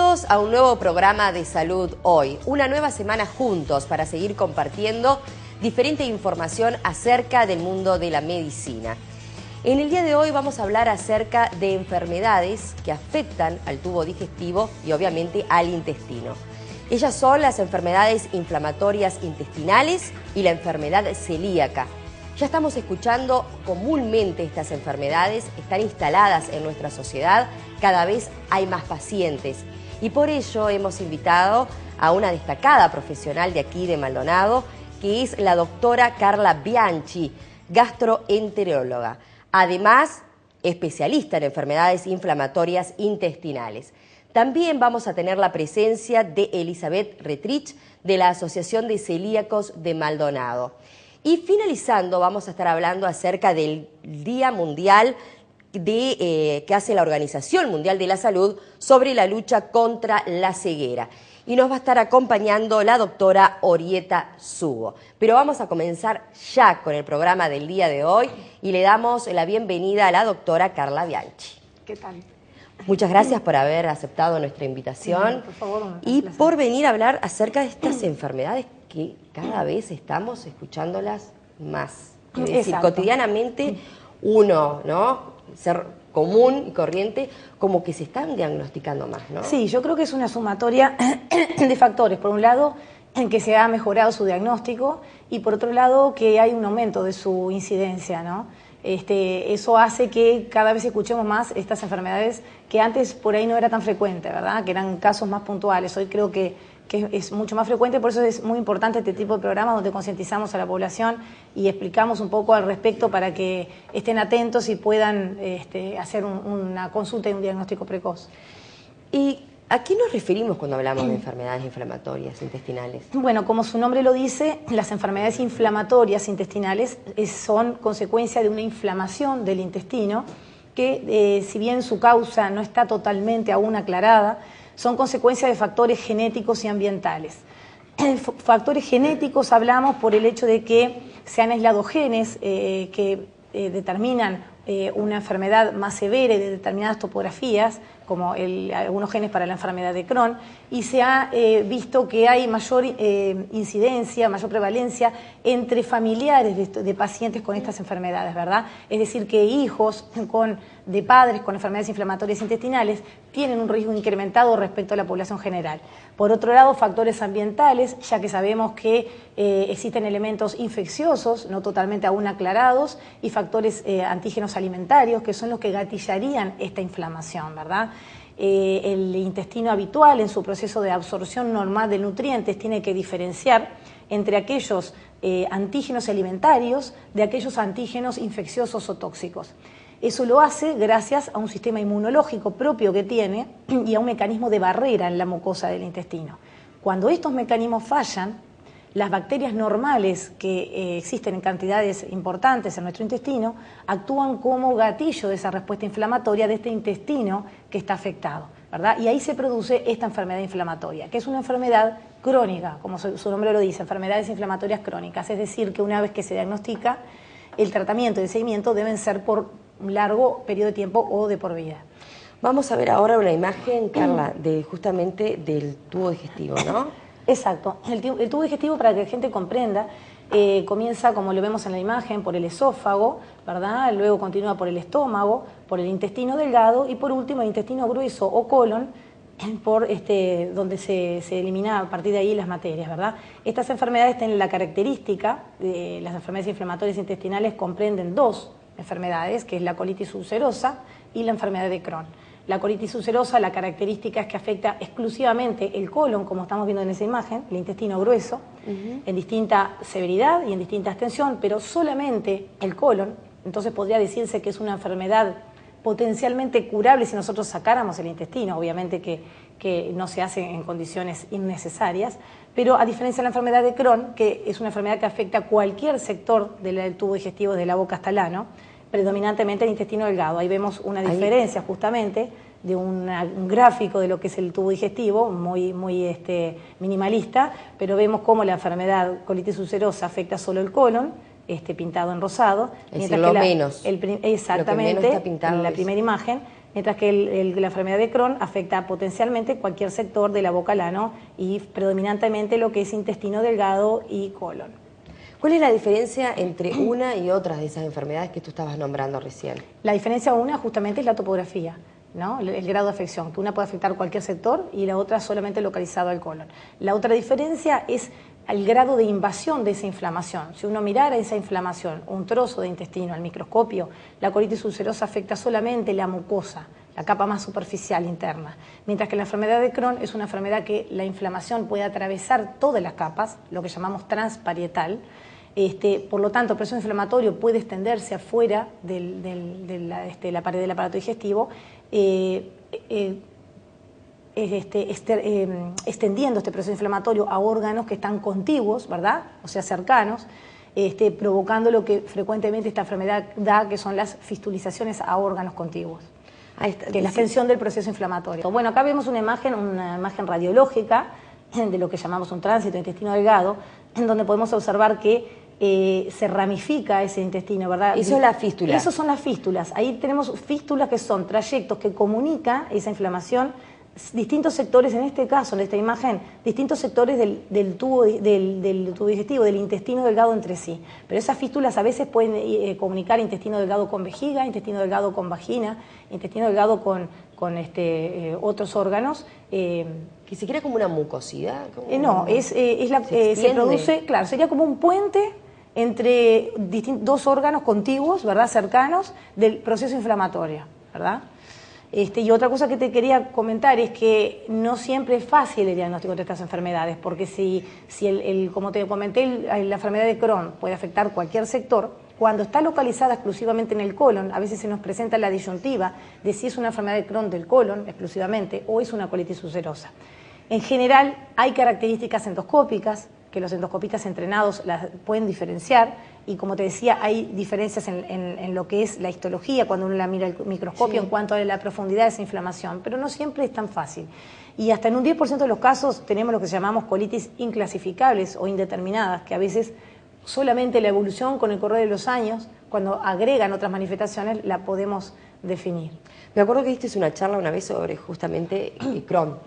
Bienvenidos a un nuevo programa de Salud Hoy, una nueva semana juntos para seguir compartiendo diferente información acerca del mundo de la medicina. En el día de hoy vamos a hablar acerca de enfermedades que afectan al tubo digestivo y obviamente al intestino. Ellas son las enfermedades inflamatorias intestinales y la enfermedad celíaca. Ya estamos escuchando comúnmente estas enfermedades, están instaladas en nuestra sociedad, cada vez hay más pacientes y por ello hemos invitado a una destacada profesional de aquí de Maldonado, que es la doctora Carla Bianchi, gastroenteróloga, además especialista en enfermedades inflamatorias intestinales. También vamos a tener la presencia de Elizabeth Retrich de la Asociación de Celíacos de Maldonado. Y finalizando vamos a estar hablando acerca del Día Mundial que hace la Organización Mundial de la Salud sobre la lucha contra la ceguera. Y nos va a estar acompañando la doctora Orieta Sugo. Pero vamos a comenzar ya con el programa del día de hoy y le damos la bienvenida a la doctora Carla Bianchi. ¿Qué tal? Muchas gracias por haber aceptado nuestra invitación por favor, y por venir a hablar acerca de estas enfermedades que cada vez estamos escuchándolas más. Es decir, cotidianamente uno, ¿no? Ser común y corriente, como que se están diagnosticando más, ¿no? Sí, yo creo que es una sumatoria de factores. Por un lado, en que se ha mejorado su diagnóstico y por otro lado, que hay un aumento de su incidencia, ¿no? Eso hace que cada vez escuchemos más estas enfermedades que antes por ahí no era tan frecuente, ¿verdad? Que eran casos más puntuales. Hoy creo que es mucho más frecuente, por eso es muy importante este tipo de programas donde concientizamos a la población y explicamos un poco al respecto para que estén atentos y puedan hacer una consulta y un diagnóstico precoz. ¿Y a qué nos referimos cuando hablamos de enfermedades inflamatorias intestinales? Bueno, como su nombre lo dice, las enfermedades inflamatorias intestinales son consecuencia de una inflamación del intestino que, si bien su causa no está totalmente aún aclarada, son consecuencia de factores genéticos y ambientales. Factores genéticos hablamos por el hecho de que se han aislado genes que determinan una enfermedad más severa de determinadas topografías, como algunos genes para la enfermedad de Crohn, y se ha visto que hay mayor incidencia, mayor prevalencia entre familiares de pacientes con estas enfermedades, ¿verdad? Es decir, que hijos de padres con enfermedades inflamatorias intestinales tienen un riesgo incrementado respecto a la población general. Por otro lado, factores ambientales, ya que sabemos que existen elementos infecciosos, no totalmente aún aclarados, y factores antígenos alimentarios, que son los que gatillarían esta inflamación, ¿verdad? El intestino habitual, en su proceso de absorción normal de nutrientes, tiene que diferenciar entre aquellos antígenos alimentarios de aquellos antígenos infecciosos o tóxicos. Eso lo hace gracias a un sistema inmunológico propio que tiene y a un mecanismo de barrera en la mucosa del intestino. Cuando estos mecanismos fallan, las bacterias normales que existen en cantidades importantes en nuestro intestino actúan como gatillo de esa respuesta inflamatoria de este intestino que está afectado, ¿verdad? Y ahí se produce esta enfermedad inflamatoria, que es una enfermedad crónica, como su nombre lo dice, enfermedades inflamatorias crónicas. Es decir, que una vez que se diagnostica, el tratamiento y el seguimiento deben ser por un largo periodo de tiempo o de por vida. Vamos a ver ahora una imagen, Carla, justamente del tubo digestivo, ¿no? Exacto. El tubo digestivo, para que la gente comprenda, comienza, como lo vemos en la imagen, por el esófago, ¿verdad? Luego continúa por el estómago, por el intestino delgado y por último el intestino grueso o colon, por donde se elimina a partir de ahí las materias, ¿verdad? Estas enfermedades tienen la característica, las enfermedades inflamatorias intestinales comprenden dos enfermedades, que es la colitis ulcerosa y la enfermedad de Crohn. La colitis ulcerosa, la característica es que afecta exclusivamente el colon, como estamos viendo en esa imagen, el intestino grueso, en distinta severidad y en distinta extensión, pero solamente el colon. Entonces podría decirse que es una enfermedad potencialmente curable si nosotros sacáramos el intestino, obviamente que no se hace en condiciones innecesarias, pero a diferencia de la enfermedad de Crohn, que es una enfermedad que afecta cualquier sector del tubo digestivo, de la boca hasta el ano, predominantemente el intestino delgado. Ahí vemos una diferencia justamente de un gráfico de lo que es el tubo digestivo, muy minimalista, pero vemos cómo la enfermedad colitis ulcerosa afecta solo el colon, pintado en rosado. Es decir, lo menos. Exactamente, lo que menos está pintado en la primera imagen, mientras que la enfermedad de Crohn afecta potencialmente cualquier sector de la boca al ano y predominantemente lo que es intestino delgado y colon. ¿Cuál es la diferencia entre una y otras de esas enfermedades que tú estabas nombrando recién? La diferencia una justamente es la topografía, ¿no? El grado de afección, que una puede afectar cualquier sector y la otra solamente localizado al colon. La otra diferencia es el grado de invasión de esa inflamación. Si uno mirara esa inflamación, un trozo de intestino al microscopio, la colitis ulcerosa afecta solamente la mucosa, la capa más superficial interna, mientras que la enfermedad de Crohn es una enfermedad que la inflamación puede atravesar todas las capas, lo que llamamos transparietal. Por lo tanto, el proceso inflamatorio puede extenderse afuera de la pared del aparato digestivo, extendiendo este proceso inflamatorio a órganos que están contiguos, ¿verdad? O sea, cercanos, provocando lo que frecuentemente esta enfermedad da, que son las fistulizaciones a órganos contiguos, que es la extensión del proceso inflamatorio. Bueno, acá vemos una imagen radiológica de lo que llamamos un tránsito de intestino delgado, en donde podemos observar que se ramifica ese intestino, ¿verdad? Eso es la fístula. Eso son las fístulas. Ahí tenemos fístulas que son trayectos que comunican esa inflamación, distintos sectores, en este caso, en esta imagen, distintos sectores del tubo digestivo, del intestino delgado entre sí. Pero esas fístulas a veces pueden comunicar intestino delgado con vejiga, intestino delgado con vagina, intestino delgado con otros órganos. ¿Que se crea como una mucosidad? No, se produce, claro, sería como un puente entre dos órganos contiguos, ¿verdad?, cercanos, del proceso inflamatorio, ¿verdad? Y otra cosa que te quería comentar es que no siempre es fácil el diagnóstico de estas enfermedades, porque como te comenté, la enfermedad de Crohn puede afectar cualquier sector. Cuando está localizada exclusivamente en el colon, a veces se nos presenta la disyuntiva de si es una enfermedad de Crohn del colon exclusivamente o es una colitis ulcerosa. En general, hay características endoscópicas que los endoscopistas entrenados las pueden diferenciar, y como te decía, hay diferencias en lo que es la histología cuando uno la mira al microscopio, sí, en cuanto a la profundidad de esa inflamación, pero no siempre es tan fácil. Y hasta en un 10% de los casos tenemos lo que llamamos colitis inclasificables o indeterminadas, que a veces solamente la evolución con el correr de los años, cuando agregan otras manifestaciones, la podemos definir. Me acuerdo que diste una charla una vez sobre justamente Crohn.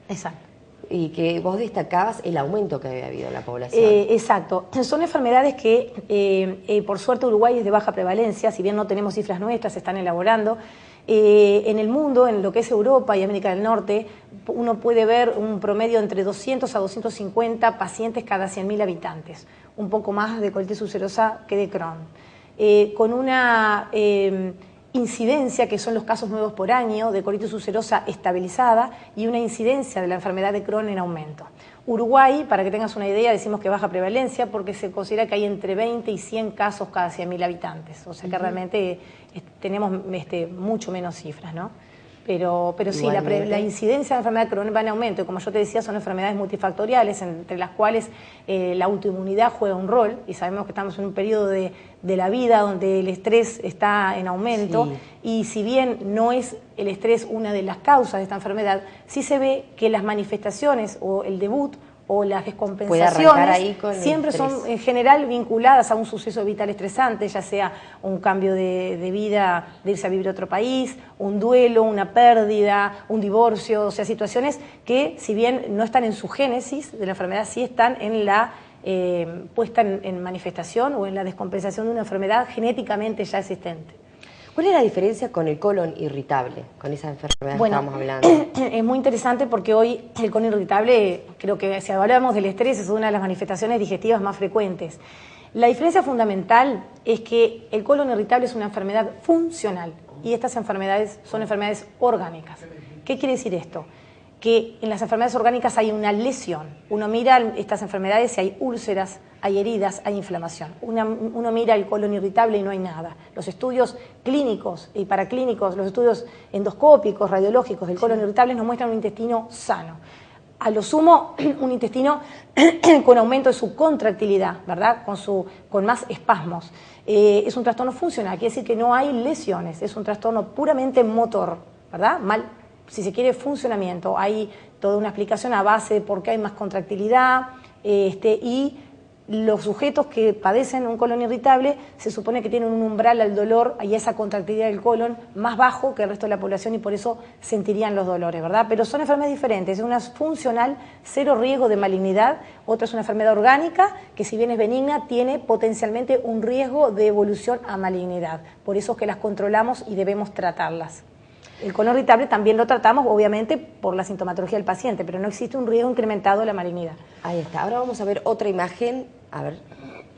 Exacto. Y que vos destacabas el aumento que había habido en la población. Exacto. Son enfermedades que, por suerte, Uruguay es de baja prevalencia, si bien no tenemos cifras nuestras, se están elaborando. En el mundo, en lo que es Europa y América del Norte, uno puede ver un promedio entre 200 a 250 pacientes cada 100.000 habitantes, un poco más de colitis ulcerosa que de Crohn. Con una incidencia, que son los casos nuevos por año, de colitis ulcerosa estabilizada y una incidencia de la enfermedad de Crohn en aumento. Uruguay, para que tengas una idea, decimos que baja prevalencia porque se considera que hay entre 20 y 100 casos cada 100.000 habitantes, o sea que realmente tenemos mucho menos cifras, ¿no? Pero sí, la incidencia de la enfermedad de Crohn va en aumento, y como yo te decía, son enfermedades multifactoriales, entre las cuales la autoinmunidad juega un rol, y sabemos que estamos en un periodo de la vida donde el estrés está en aumento, sí, y si bien no es el estrés una de las causas de esta enfermedad, sí se ve que las manifestaciones o el debut o las descompensaciones siempre son en general vinculadas a un suceso vital estresante, ya sea un cambio de vida, de irse a vivir a otro país, un duelo, una pérdida, un divorcio, o sea, situaciones que, si bien no están en su génesis de la enfermedad, sí están en la puesta en manifestación o en la descompensación de una enfermedad genéticamente ya existente. ¿Cuál es la diferencia con el colon irritable, con esa enfermedad que estábamos hablando? Es muy interesante porque hoy el colon irritable, creo que si hablamos del estrés, es una de las manifestaciones digestivas más frecuentes. La diferencia fundamental es que el colon irritable es una enfermedad funcional y estas enfermedades son enfermedades orgánicas. ¿Qué quiere decir esto? Que en las enfermedades orgánicas hay una lesión. Uno mira estas enfermedades y hay úlceras, hay heridas, hay inflamación. Uno mira el colon irritable y no hay nada. Los estudios clínicos y paraclínicos, los estudios endoscópicos, radiológicos del colon irritable nos muestran un intestino sano. A lo sumo, un intestino con aumento de su contractilidad, ¿verdad? Con más espasmos. Es un trastorno funcional, quiere decir que no hay lesiones, es un trastorno puramente motor, ¿verdad? Si se quiere, funcionamiento. Hay toda una explicación a base de por qué hay más contractilidad y los sujetos que padecen un colon irritable se supone que tienen un umbral al dolor y a esa contractilidad del colon más bajo que el resto de la población y por eso sentirían los dolores, ¿verdad? Pero son enfermedades diferentes, una es funcional, cero riesgo de malignidad, otra es una enfermedad orgánica que si bien es benigna tiene potencialmente un riesgo de evolución a malignidad, por eso es que las controlamos y debemos tratarlas. El colon irritable también lo tratamos, obviamente, por la sintomatología del paciente, pero no existe un riesgo incrementado de la malignidad. Ahí está. Ahora vamos a ver otra imagen. A ver,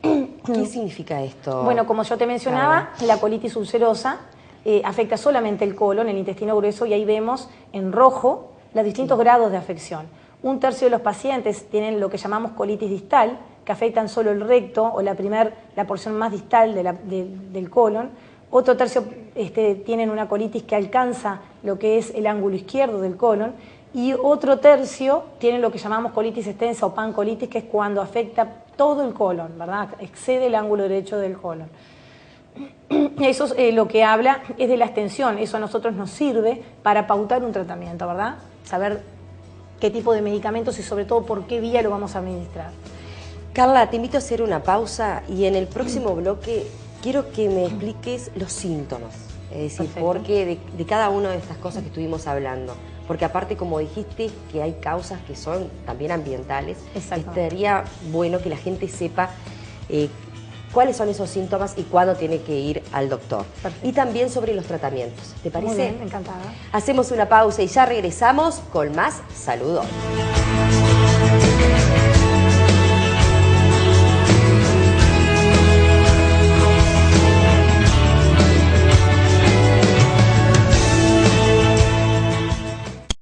¿qué significa esto? Bueno, como yo te mencionaba, la colitis ulcerosa afecta solamente el colon, el intestino grueso, y ahí vemos en rojo los distintos grados de afección. Un tercio de los pacientes tienen lo que llamamos colitis distal, que afectan solo el recto o la porción más distal del colon. Otro tercio tienen una colitis que alcanza lo que es el ángulo izquierdo del colon y otro tercio tienen lo que llamamos colitis extensa o pancolitis, que es cuando afecta todo el colon, ¿verdad? Excede el ángulo derecho del colon. Eso es lo que habla es de la extensión, eso a nosotros nos sirve para pautar un tratamiento, ¿verdad? Saber qué tipo de medicamentos y sobre todo por qué vía lo vamos a administrar. Carla, te invito a hacer una pausa y en el próximo bloque quiero que me expliques los síntomas, es decir, Perfecto. por qué de cada una de estas cosas que estuvimos hablando. Porque aparte, como dijiste, que hay causas que son también ambientales, estaría bueno que la gente sepa cuáles son esos síntomas y cuándo tiene que ir al doctor. Perfecto. Y también sobre los tratamientos. ¿Te parece? Muy bien, encantada. Hacemos una pausa y ya regresamos con más Salud Hoy.